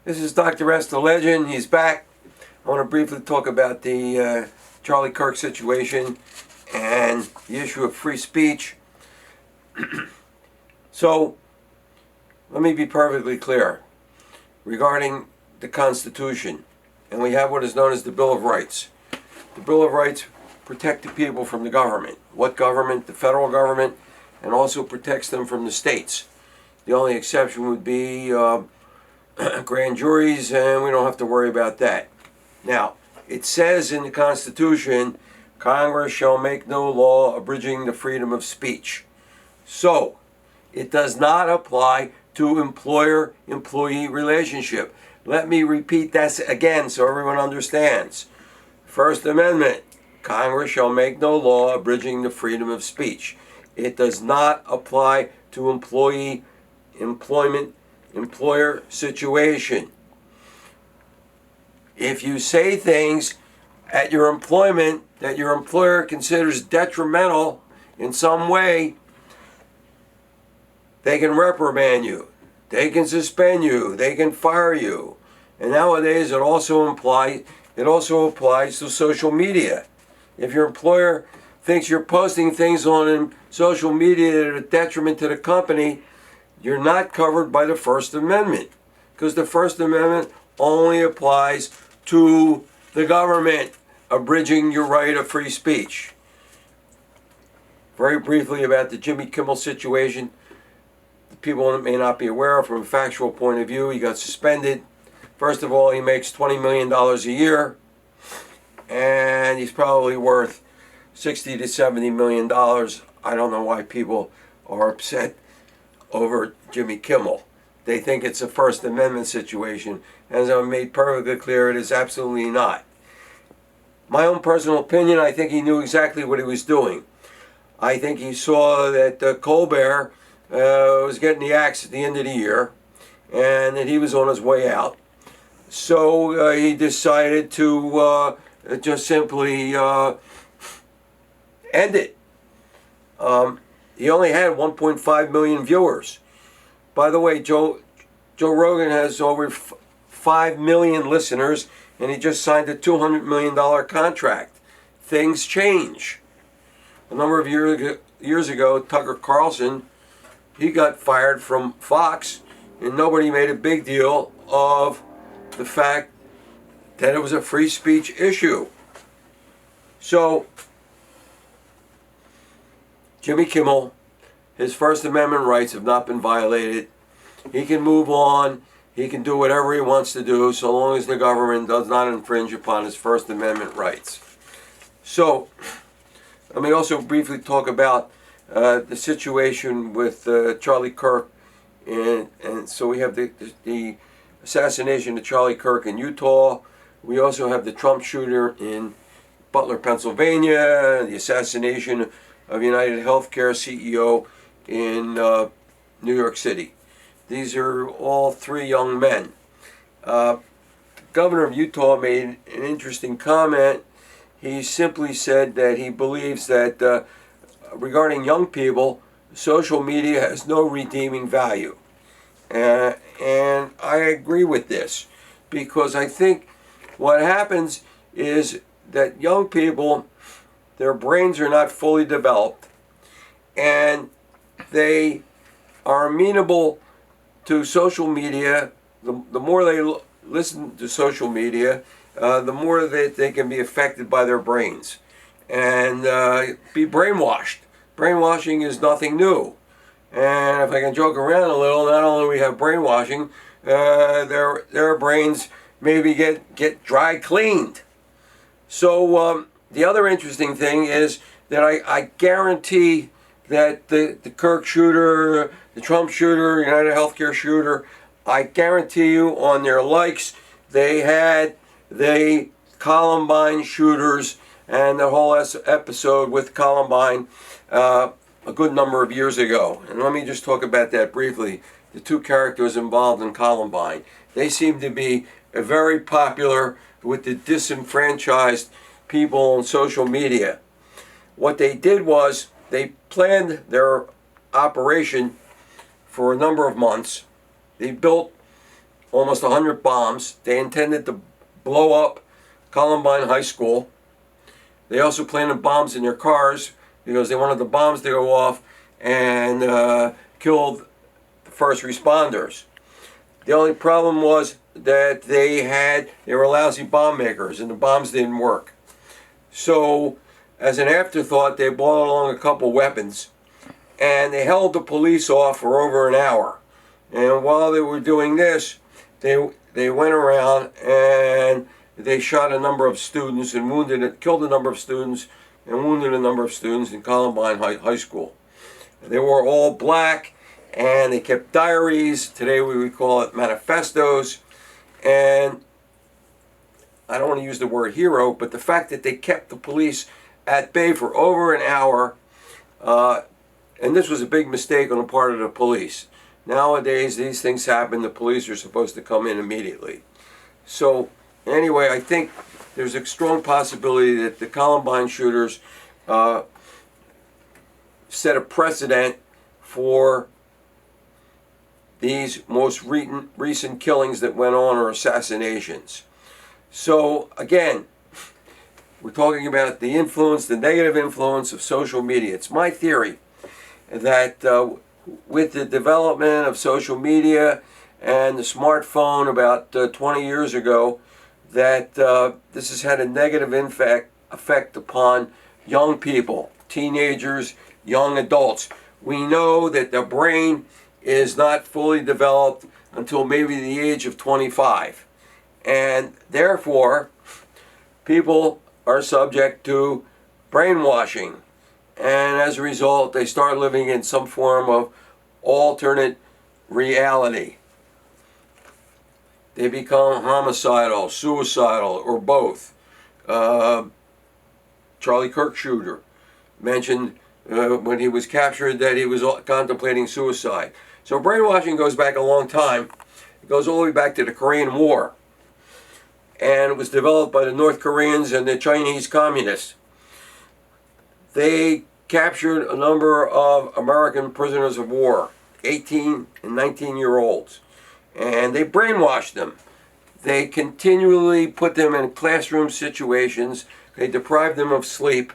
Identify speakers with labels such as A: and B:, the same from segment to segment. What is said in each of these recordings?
A: This is Dr. S, the legend. He's back. I want to briefly talk about the Charlie Kirk situation and the issue of free speech. So, let me be perfectly clear regarding the Constitution. And we have what is known as the Bill of Rights. The Bill of Rights protect the people from the government. What government? The federal government, and also protects them from the states. The only exception would be grand juries, and we don't have to worry about that. Now, it says in the Constitution, Congress shall make no law abridging the freedom of speech. So, it does not apply to employer-employee relationship. Let me repeat that again so everyone understands. First Amendment, Congress shall make no law abridging the freedom of speech. It does not apply to employer situation. If you say things at your employment that your employer considers detrimental in some way, they can reprimand you, they can suspend you, they can fire you. And nowadays it also applies to social media. If your employer thinks you're posting things on social media that are a detriment to the company, you're not covered by the First Amendment, because the First Amendment only applies to the government abridging your right of free speech. Very briefly about the Jimmy Kimmel situation. The people may not be aware, from a factual point of view, he got suspended. First of all, he makes $20 million a year, and he's probably worth $60 to $70 million. I don't know why people are upset over Jimmy Kimmel. They think it's a First Amendment situation. As I made perfectly clear, it is absolutely not. My own personal opinion, I think he knew exactly what he was doing. I think he saw that Colbert was getting the axe at the end of the year, and that he was on his way out. So he decided to just simply end it. He only had 1.5 million viewers. By the way, Joe Rogan has over 5 million listeners, and he just signed a $200 million contract. Things change. A number of years ago, Tucker Carlson, he got fired from Fox, and nobody made a big deal of the fact that it was a free speech issue. So, Jimmy Kimmel, his First Amendment rights have not been violated. He can move on. He can do whatever he wants to do so long as the government does not infringe upon his First Amendment rights. So, let me also briefly talk about the situation with Charlie Kirk. And so we have the assassination of Charlie Kirk in Utah. We also have the Trump shooter in Butler, Pennsylvania, the assassination of United Healthcare CEO in New York City. These are all three young men. The governor of Utah made an interesting comment. He simply said that he believes that regarding young people, social media has no redeeming value. And I agree with this, because I think what happens is that young people, their brains are not fully developed, and they are amenable to social media. The more they listen to social media, the more they can be affected by their brains and be brainwashed. Brainwashing is nothing new. And if I can joke around a little, not only we have brainwashing, their brains maybe get dry cleaned. So the other interesting thing is that I guarantee that the Kirk shooter, the Trump shooter, United Healthcare shooter, I guarantee you on their likes, they had the Columbine shooters and the whole episode with Columbine a good number of years ago. And let me just talk about that briefly. The two characters involved in Columbine, they seem to be very popular with the disenfranchised people on social media. What they did was they planned their operation for a number of months. They built almost 100 bombs. They intended to blow up Columbine High School. They also planted bombs in their cars because they wanted the bombs to go off and kill the first responders. The only problem was that they were lousy bomb makers and the bombs didn't work. So as an afterthought, they brought along a couple weapons and they held the police off for over an hour. And while they were doing this, they went around and they shot a number of students and killed a number of students and wounded a number of students in Columbine High School. They were all black and they kept diaries. Today we would call it manifestos. And I don't want to use the word hero, but the fact that they kept the police at bay for over an hour, and this was a big mistake on the part of the police. Nowadays, these things happen. The police are supposed to come in immediately. So anyway, I think there's a strong possibility that the Columbine shooters set a precedent for these most recent killings that went on, or assassinations. So again, we're talking about the negative influence of social media. It's my theory that with the development of social media and the smartphone about 20 years ago, that this has had a negative effect upon young people, teenagers, young adults. We know that the brain is not fully developed until maybe the age of 25. And therefore, people are subject to brainwashing. And as a result, they start living in some form of alternate reality. They become homicidal, suicidal, or both. Charlie Kirk shooter mentioned when he was captured that he was contemplating suicide. So brainwashing goes back a long time. It goes all the way back to the Korean War. And it was developed by the North Koreans and the Chinese communists. They captured a number of American prisoners of war, 18 and 19-year-olds. And they brainwashed them. They continually put them in classroom situations. They deprived them of sleep.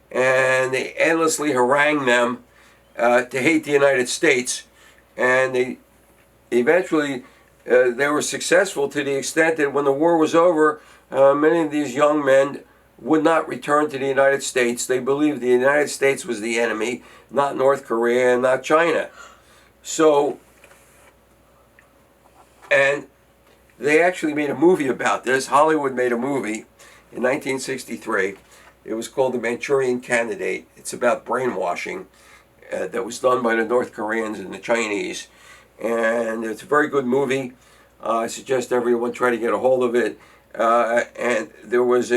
A: And they endlessly harangued them to hate the United States. And they eventually they were successful to the extent that when the war was over, many of these young men would not return to the United States. They believed the United States was the enemy, not North Korea and not China. So, and they actually made a movie about this. Hollywood made a movie in 1963. It was called The Manchurian Candidate. It's about brainwashing that was done by the North Koreans and the Chinese. And it's a very good movie. I suggest everyone try to get a hold of it. And there was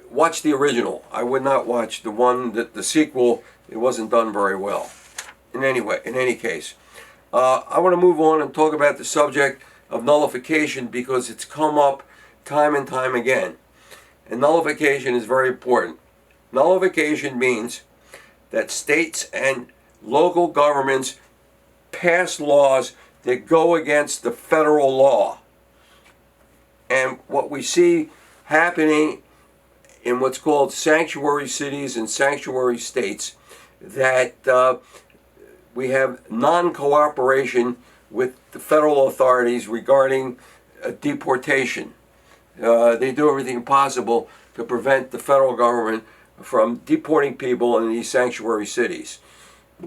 A: watch the original. I would not watch the sequel. It wasn't done very well. In any case, I want to move on and talk about the subject of nullification because it's come up time and time again. And nullification is very important. Nullification means that states and local governments pass laws that go against the federal law. And what we see happening in what's called sanctuary cities and sanctuary states, that we have non-cooperation with the federal authorities regarding deportation. They do everything possible to prevent the federal government from deporting people in these sanctuary cities.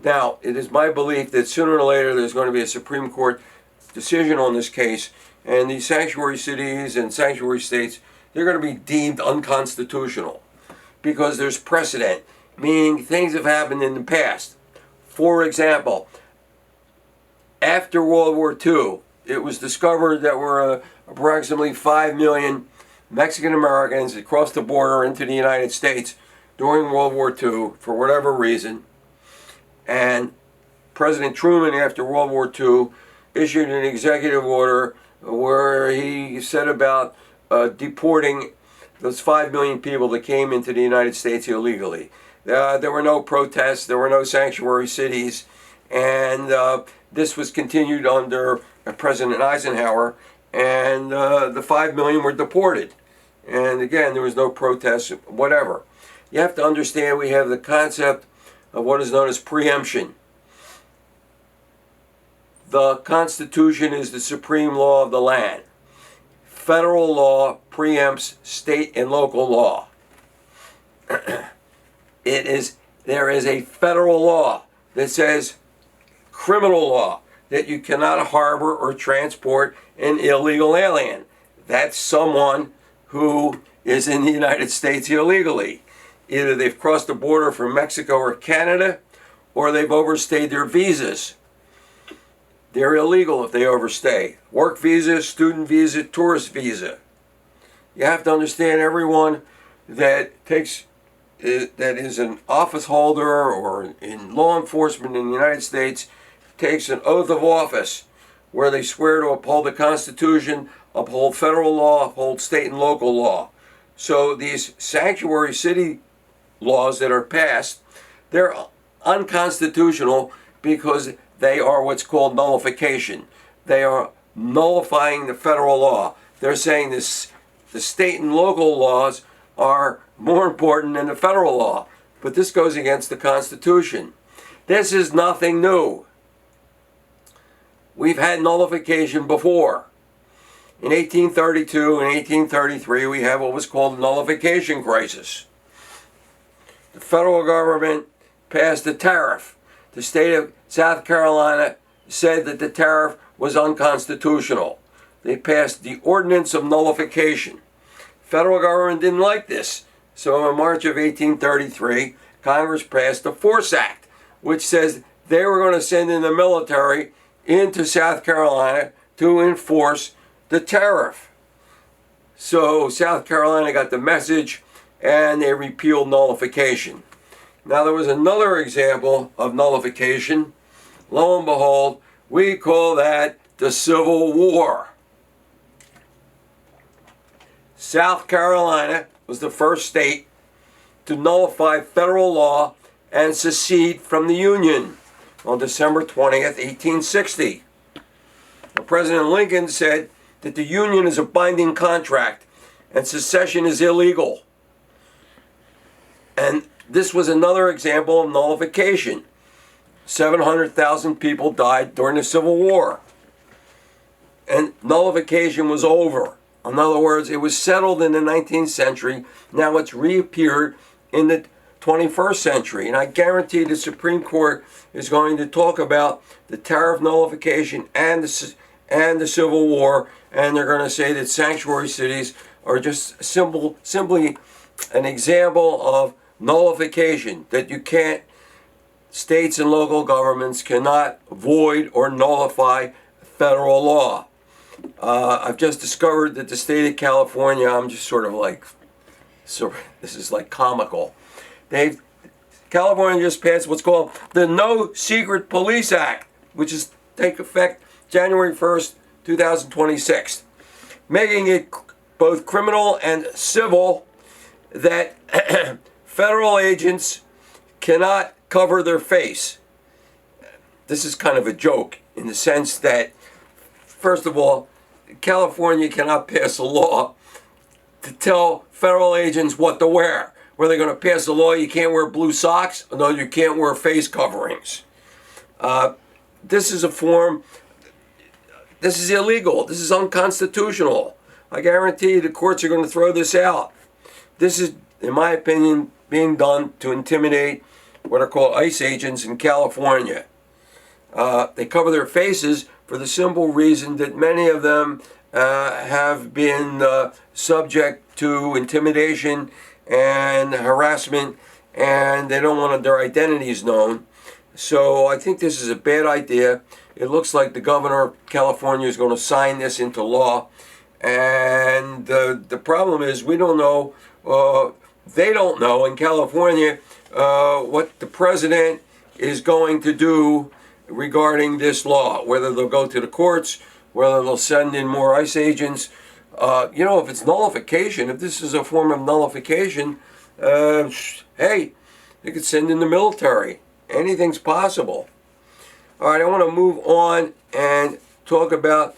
A: Now, it is my belief that sooner or later there's going to be a Supreme Court decision on this case, and these sanctuary cities and sanctuary states, they're going to be deemed unconstitutional because there's precedent, meaning things have happened in the past. For example, after World War II, it was discovered that were approximately 5 million Mexican Americans that crossed the border into the United States during World War II for whatever reason. And President Truman, after World War II, issued an executive order where he said about deporting those 5 million people that came into the United States illegally. There were no protests, there were no sanctuary cities, And this was continued under President Eisenhower, and the 5 million were deported. And again, there was no protest, whatever. You have to understand we have the concept of what is known as preemption. The Constitution is the supreme law of the land. Federal law preempts state and local law. There is a federal law that says criminal law, that you cannot harbor or transport an illegal alien. That's someone who is in the United States illegally. Either they've crossed the border from Mexico or Canada, or they've overstayed their visas. They're illegal if they overstay. Work visa, student visa, tourist visa. You have to understand, everyone that is an office holder or in law enforcement in the United States takes an oath of office where they swear to uphold the Constitution, uphold federal law, uphold state and local law. So these sanctuary city laws that are passed, they're unconstitutional because they are what's called nullification. They are nullifying the federal law. They're saying this, the state and local laws are more important than the federal law. But this goes against the Constitution. This is nothing new. We've had nullification before. In 1832 and 1833, we have what was called a nullification crisis. The federal government passed a tariff. The state of South Carolina said that the tariff was unconstitutional. They passed the Ordinance of Nullification. Federal government didn't like this. So in March of 1833, Congress passed the Force Act, which says they were going to send in the military into South Carolina to enforce the tariff. So South Carolina got the message and they repealed nullification. Now there was another example of nullification. Lo and behold, we call that the Civil War. South Carolina was the first state to nullify federal law and secede from the Union on December 20th, 1860. Now, President Lincoln said that the Union is a binding contract and secession is illegal. And this was another example of nullification. 700,000 people died during the Civil War. And nullification was over. In other words, it was settled in the 19th century. Now it's reappeared in the 21st century. And I guarantee the Supreme Court is going to talk about the tariff nullification and the Civil War. And they're going to say that sanctuary cities are just simply an example of nullification, that you can't, states and local governments cannot void or nullify federal law. I've just discovered that the state of California, I'm just sort of like, this is like comical. California just passed what's called the No Secret Police Act, which is take effect January 1st, 2026, making it both criminal and civil that federal agents cannot cover their face. This is kind of a joke in the sense that, first of all, California cannot pass a law to tell federal agents what to wear. Were they going to pass a law you can't wear blue socks? No, you can't wear face coverings. This is illegal. This is unconstitutional. I guarantee you the courts are going to throw this out. This is, in my opinion, being done to intimidate what are called ICE agents in California. They cover their faces for the simple reason that many of them have been subject to intimidation and harassment, and they don't want their identities known. So I think this is a bad idea. It looks like the governor of California is going to sign this into law. And the problem is we don't know, they don't know in California what the president is going to do regarding this law, whether they'll go to the courts, whether they'll send in more ICE agents. If it's nullification, if this is a form of nullification, hey, they could send in the military. Anything's possible. All right, I want to move on and talk about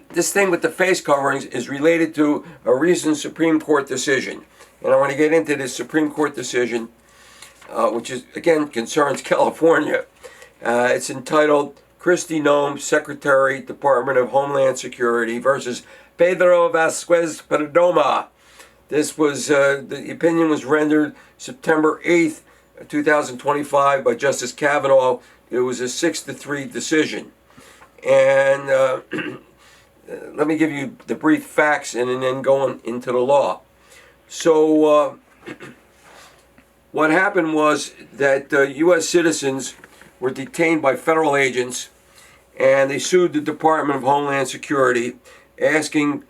A: this thing with the face coverings is related to a recent Supreme Court decision. And I want to get into this Supreme Court decision, which is, again, concerns California. It's entitled Kristi Noem, Secretary, Department of Homeland Security versus Pedro Vasquez Perdomo. This was, the opinion was rendered September 8th, 2025 by Justice Kavanaugh. It was a 6-3 decision. And let me give you the brief facts and then go into the law. So what happened was that U.S. citizens were detained by federal agents, and they sued the Department of Homeland Security, asking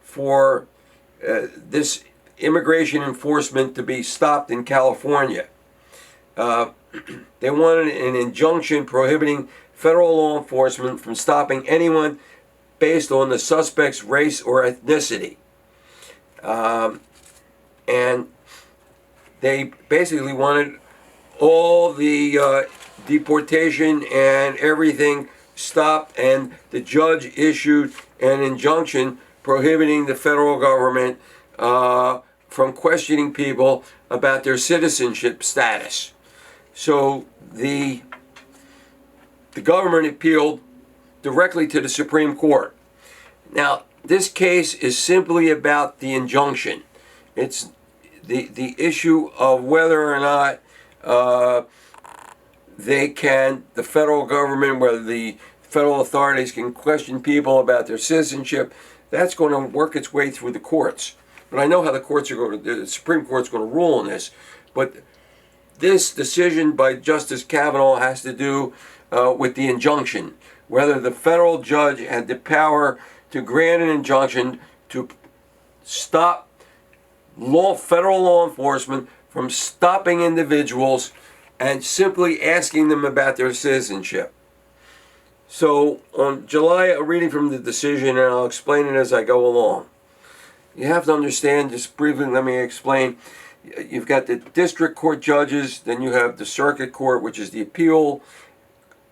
A: for this immigration enforcement to be stopped in California. They wanted an injunction prohibiting federal law enforcement from stopping anyone based on the suspect's race or ethnicity. And they basically wanted all the deportation and everything stopped, and the judge issued an injunction prohibiting the federal government from questioning people about their citizenship status. So the government appealed directly to the Supreme Court. Now, this case is simply about the injunction. It's the issue of whether or not the federal government, whether the federal authorities can question people about their citizenship. That's going to work its way through the courts. But I know how the Supreme Court's going to rule on this. But this decision by Justice Kavanaugh has to do with the injunction, whether the federal judge had the power to grant an injunction to stop federal law enforcement from stopping individuals and simply asking them about their citizenship. So on July, a reading from the decision, and I'll explain it as I go along. You have to understand, just briefly, let me explain. You've got the district court judges, then you have the circuit court, which is the appeal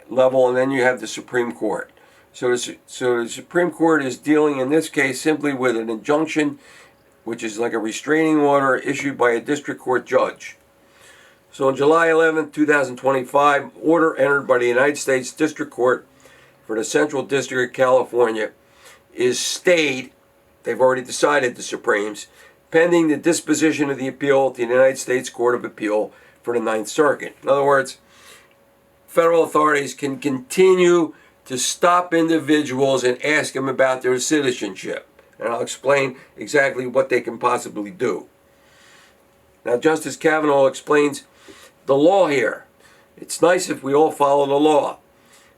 A: level, and then you have the Supreme Court. So the Supreme Court is dealing in this case simply with an injunction, which is like a restraining order issued by a district court judge. So on July 11, 2025, order entered by the United States District Court for the Central District of California is stayed. They've already decided, the Supremes, pending the disposition of the appeal to the United States Court of Appeal for the Ninth Circuit. In other words, federal authorities can continue to stop individuals and ask them about their citizenship. And I'll explain exactly what they can possibly do. Now, Justice Kavanaugh explains the law here. It's nice if we all follow the law.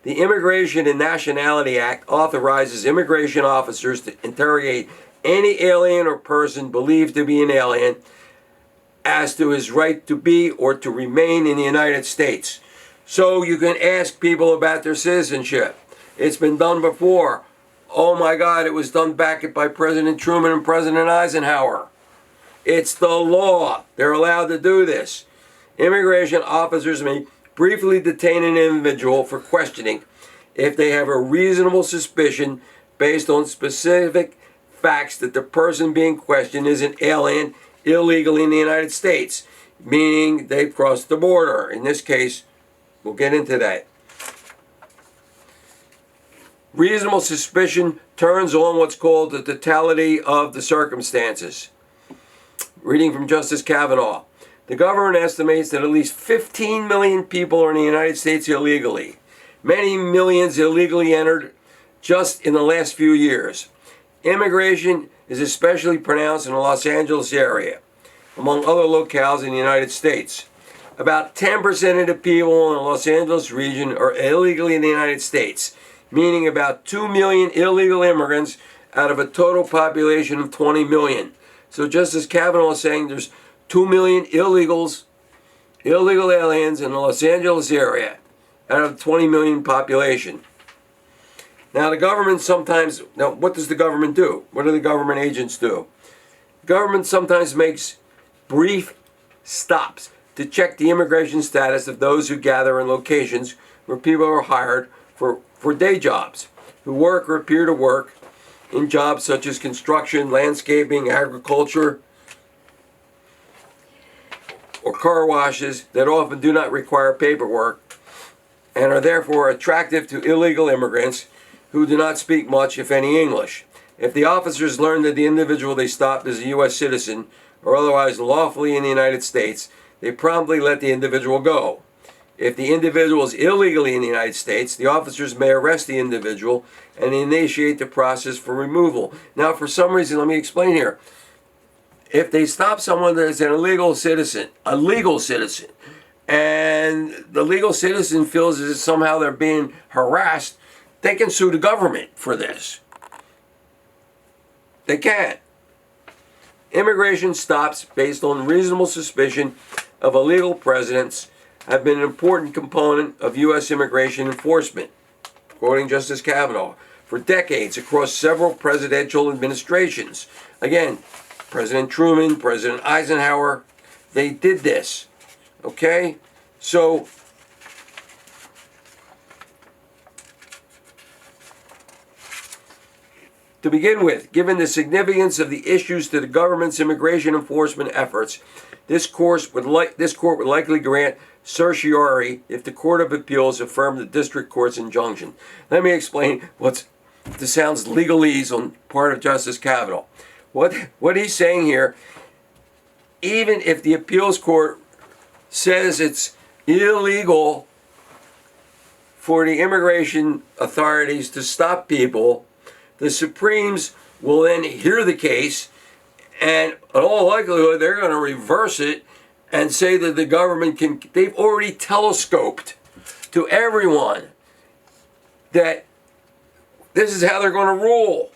A: The Immigration and Nationality Act authorizes immigration officers to interrogate any alien or person believed to be an alien as to his right to be or to remain in the United States. So you can ask people about their citizenship. It's been done before. Oh my God, it was done back by President Truman and President Eisenhower. It's the law. They're allowed to do this. Immigration officers may briefly detain an individual for questioning if they have a reasonable suspicion based on specific facts that the person being questioned is an alien illegally in the United States, meaning they've crossed the border. In this case, we'll get into that. Reasonable suspicion turns on what's called the totality of the circumstances. Reading from Justice Kavanaugh. The government estimates that at least 15 million people are in the United States illegally. Many millions illegally entered just in the last few years. Immigration is especially pronounced in the Los Angeles area, among other locales in the United States. About 10% of the people in the Los Angeles region are illegally in the United States, meaning about 2 million illegal immigrants out of a total population of 20 million. So Justice Kavanaugh is saying there's 2 million illegal aliens in the Los Angeles area out of 20 million population. Now the government sometimes, what does the government do? What do the government agents do? The government sometimes makes brief stops, to check the immigration status of those who gather in locations where people are hired for day jobs, who work or appear to work in jobs such as construction, landscaping, agriculture, or car washes that often do not require paperwork and are therefore attractive to illegal immigrants who do not speak much, if any, English. If the officers learn that the individual they stopped is a U.S. citizen or otherwise lawfully in the United States, they promptly let the individual go. If the individual is illegally in the United States, the officers may arrest the individual and initiate the process for removal. Now, for some reason, let me explain here. If they stop someone that is an illegal citizen, and the legal citizen feels as if somehow they're being harassed, they can sue the government for this. They can. Immigration stops based on reasonable suspicion of illegal presence have been an important component of U.S. immigration enforcement, quoting Justice Kavanaugh, for decades across several presidential administrations. Again, President Truman, President Eisenhower, they did this. Okay? So, to begin with, given the significance of the issues to the government's immigration enforcement efforts, this court would likely grant certiorari if the Court of Appeals affirmed the district court's injunction. Let me explain this sounds legalese on part of Justice Kavanaugh. What he's saying here, even if the appeals court says it's illegal for the immigration authorities to stop people, the Supremes will then hear the case, and in all likelihood, they're going to reverse it and say that the government they've already telescoped to everyone that this is how they're going to rule.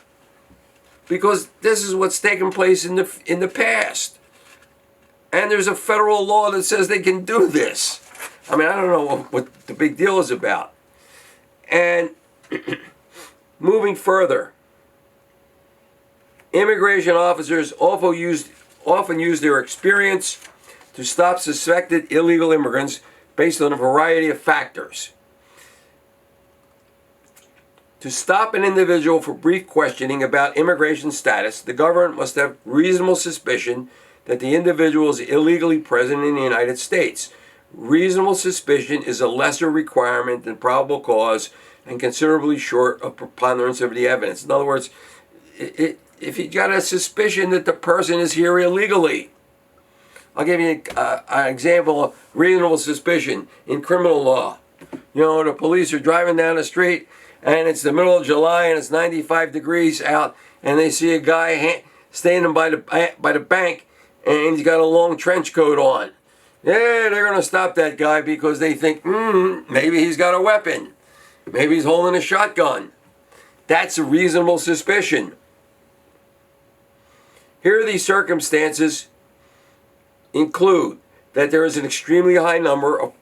A: Because this is what's taken place in the past. And there's a federal law that says they can do this. I mean, I don't know what the big deal is about. And moving further, immigration officers often use their experience to stop suspected illegal immigrants based on a variety of factors. To stop an individual for brief questioning about immigration status, the government must have reasonable suspicion that the individual is illegally present in the United States. Reasonable suspicion is a lesser requirement than probable cause and considerably short of preponderance of the evidence. In other words, if you got a suspicion that the person is here illegally, I'll give you an example of reasonable suspicion in criminal law. You know, the police are driving down the street and it's the middle of July and it's 95 degrees out and they see a guy standing by the bank and he's got a long trench coat on. Yeah, they're going to stop that guy because they think, maybe he's got a weapon. Maybe he's holding a shotgun. That's a reasonable suspicion. Here are these circumstances include that there is an extremely high number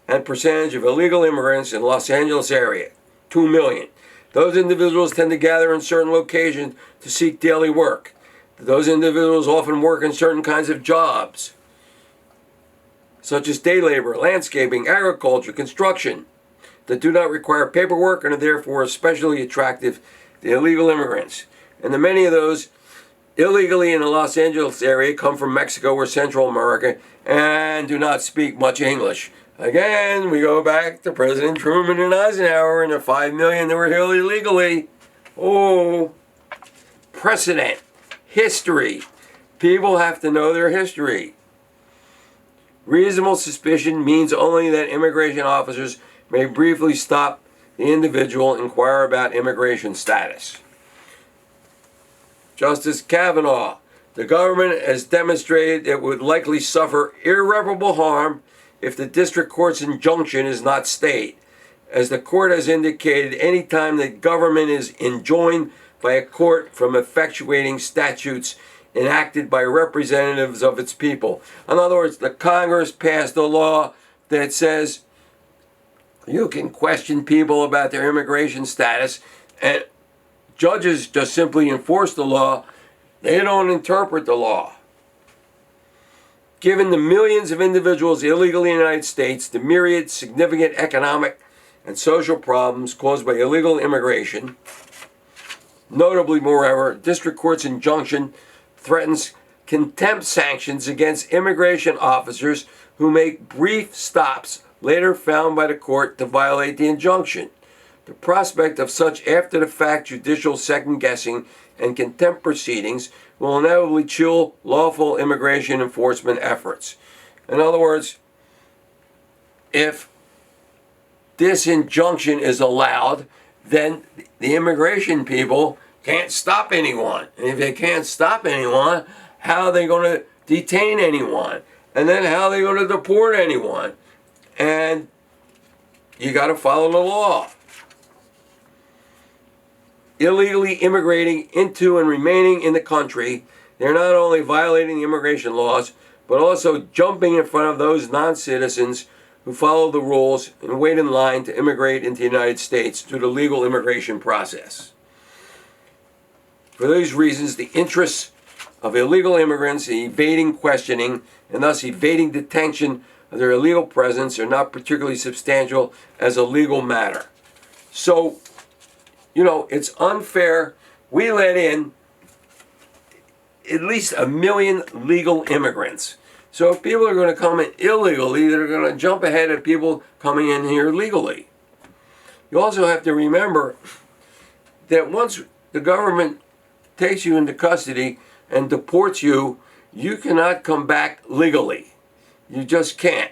A: and percentage of illegal immigrants in the Los Angeles area, 2 million. Those individuals tend to gather in certain locations to seek daily work. Those individuals often work in certain kinds of jobs, such as day labor, landscaping, agriculture, construction, that do not require paperwork and are therefore especially attractive to illegal immigrants. And many of those illegally in the Los Angeles area come from Mexico or Central America and do not speak much English. Again, we go back to President Truman and Eisenhower and the 5 million that were here illegally. Oh, precedent, history. People have to know their history. Reasonable suspicion means only that immigration officers may briefly stop the individual and inquire about immigration status. Justice Kavanaugh, the government has demonstrated it would likely suffer irreparable harm if the district court's injunction is not stayed. As the court has indicated, any time the government is enjoined by a court from effectuating statutes enacted by representatives of its people. In other words, the Congress passed a law that says you can question people about their immigration status, and judges just simply enforce the law. They don't interpret the law. Given the millions of individuals illegally in the United States, the myriad significant economic and social problems caused by illegal immigration, notably, moreover, district court's injunction threatens contempt sanctions against immigration officers who make brief stops later found by the court to violate the injunction. The prospect of such after-the-fact judicial second-guessing and contempt proceedings will inevitably chill lawful immigration enforcement efforts. In other words, if this injunction is allowed, then the immigration people can't stop anyone. And if they can't stop anyone, how are they going to detain anyone? And then how are they going to deport anyone? And you got to follow the law. Illegally immigrating into and remaining in the country, they're not only violating the immigration laws, but also jumping in front of those non-citizens who follow the rules and wait in line to immigrate into the United States through the legal immigration process. For these reasons, the interests of illegal immigrants in evading questioning and thus evading detection of their illegal presence are not particularly substantial as a legal matter. So, it's unfair. We let in at least 1 million legal immigrants. So if people are going to come in illegally, they're going to jump ahead of people coming in here legally. You also have to remember that once the government takes you into custody and deports you, you cannot come back legally. You just can't.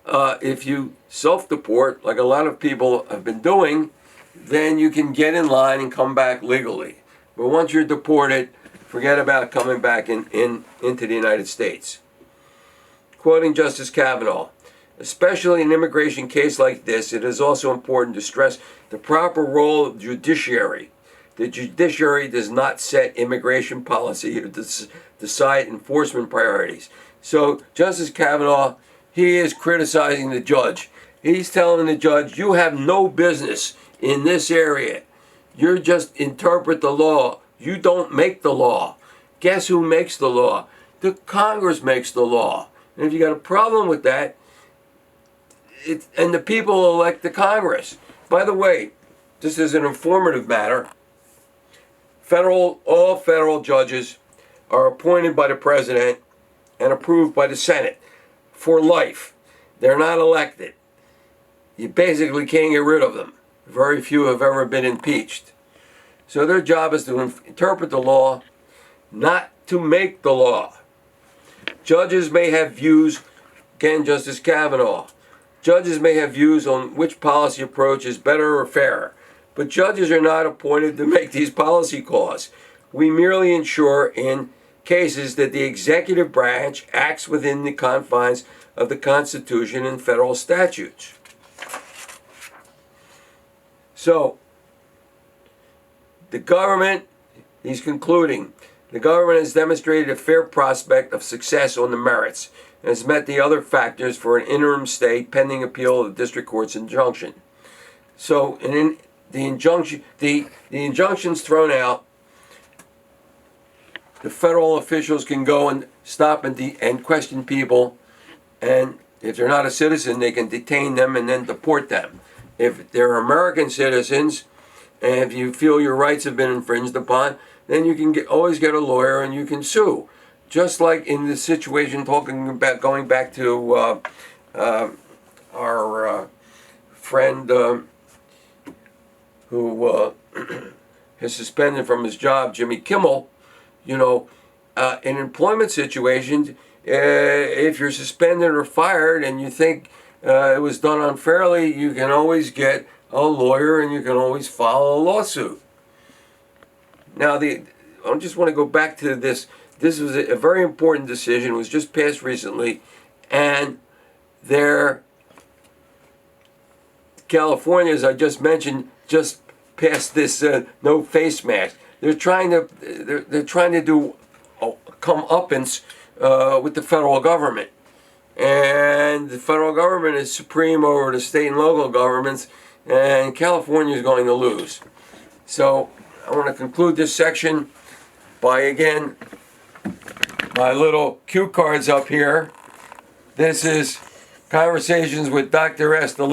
A: If you self-deport, like a lot of people have been doing, then you can get in line and come back legally. But once you're deported, forget about coming back into the United States. Quoting Justice Kavanaugh, especially in an immigration case like this, it is also important to stress the proper role of the judiciary. The judiciary does not set immigration policy or decide enforcement priorities. So Justice Kavanaugh, he is criticizing the judge. He's telling the judge, you have no business in this area. You just interpret the law. You don't make the law. Guess who makes the law? The Congress makes the law. And if you got a problem with that, and the people elect the Congress. By the way, just as an informative matter, all federal judges are appointed by the president and approved by the Senate for life. They're not elected. You basically can't get rid of them. Very few have ever been impeached. So their job is to interpret the law, not to make the law. Judges may have views, again, Justice Kavanaugh, judges may have views on which policy approach is better or fairer, but judges are not appointed to make these policy calls. We merely ensure in cases that the executive branch acts within the confines of the Constitution and federal statutes. So, the government, he's concluding, the government has demonstrated a fair prospect of success on the merits and has met the other factors for an interim stay pending appeal of the district court's injunction. So, the injunction's thrown out. The federal officials can go and stop and question people, and if they're not a citizen, they can detain them and then deport them. If they're American citizens, and if you feel your rights have been infringed upon, then you can always get a lawyer and you can sue. Just like in this situation, going back to our friend who is suspended from his job, Jimmy Kimmel. In employment situations, if you're suspended or fired and you think it was done unfairly, you can always get a lawyer and you can always file a lawsuit. Now, I just want to go back to this. This was a very important decision. It was just passed recently, and California, as I just mentioned, just passed this no face mask. They're trying to do comeuppance with the federal government. And the federal government is supreme over the state and local governments, and California is going to lose. So I want to conclude this section by, again, my little cue cards up here. This is Conversations with Dr. S. the